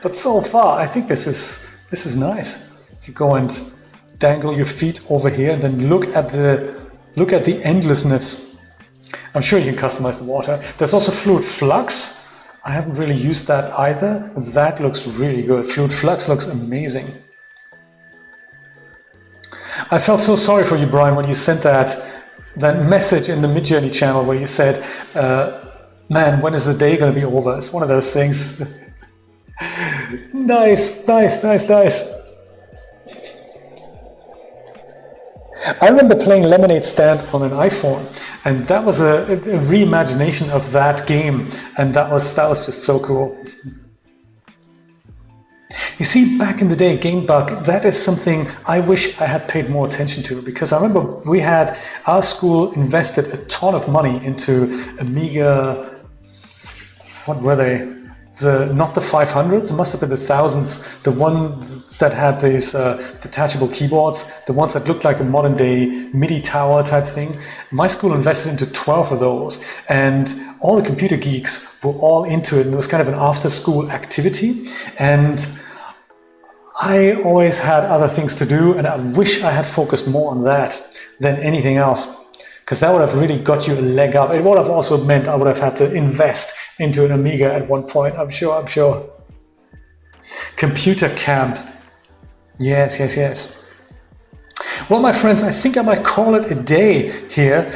but so far, I think this is nice. You go and dangle your feet over here, and then look at the endlessness. I'm sure you can customize the water. There's also Fluid Flux. I haven't really used that either. That looks really good. Fluid Flux looks amazing. I felt so sorry for you, Brian, when you sent that message in the Midjourney channel where you said, man, when is the day going to be over? It's one of those things. Nice. I remember playing Lemonade Stand on an iPhone, and that was a reimagination of that game, and that was just so cool. You see, back in the day, GameBug, that is something I wish I had paid more attention to, because I remember our school invested a ton of money into Amiga, what were they? not the 500s, it must have been the thousands, the ones that had these detachable keyboards, the ones that looked like a modern day MIDI tower type thing. My school invested into 12 of those, and all the computer geeks were all into it, and it was kind of an after school activity. And I always had other things to do, and I wish I had focused more on that than anything else, because that would have really got you a leg up. It would have also meant I would have had to invest into an Amiga at one point, I'm sure. Computer camp. Yes. Well, my friends, I think I might call it a day here.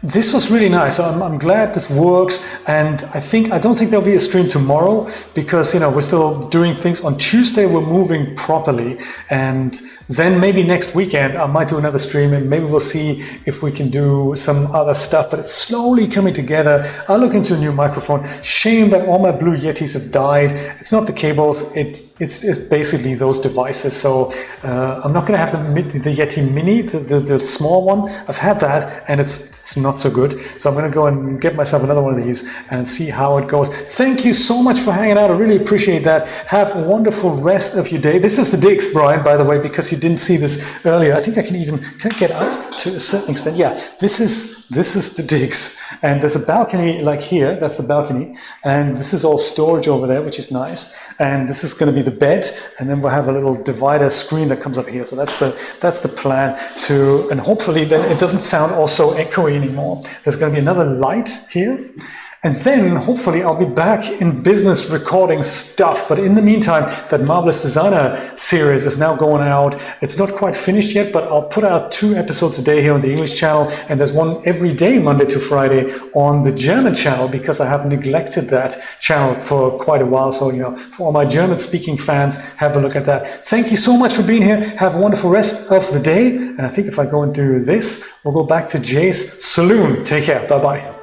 This was really nice. I'm glad this works, and I don't think there'll be a stream tomorrow because we're still doing things. On Tuesday we're moving properly, and then maybe next weekend I might do another stream, and maybe we'll see if we can do some other stuff. But it's slowly coming together. I'll look into a new microphone. Shame that all my Blue Yetis have died. It's not the cables. It's basically those devices. So I'm not going to have the Yeti Mini, the small one. I've had that, and it's not so good. So I'm going to go and get myself another one of these and see how it goes. Thank you so much for hanging out. I really appreciate that. Have a wonderful rest of your day. This is the digs, Brian, by the way, because you didn't see this earlier. I think can I get up to a certain extent? Yeah, this is the digs, and there's a balcony like here. That's the balcony, and this is all storage over there, which is nice. And this is going to be the bed, and then we'll have a little divider screen that comes up here. So that's the plan and hopefully then it doesn't sound all so echoey anymore. There's going to be another light here. And then hopefully I'll be back in business recording stuff. But in the meantime, that Marvelous Designer series is now going out. It's not quite finished yet, but I'll put out 2 episodes a day here on the English channel. And there's one every day, Monday to Friday, on the German channel, because I have neglected that channel for quite a while. So, for all my German speaking fans, have a look at that. Thank you so much for being here. Have a wonderful rest of the day. And I think if I go and do this, we'll go back to Jay's saloon. Take care. Bye-bye.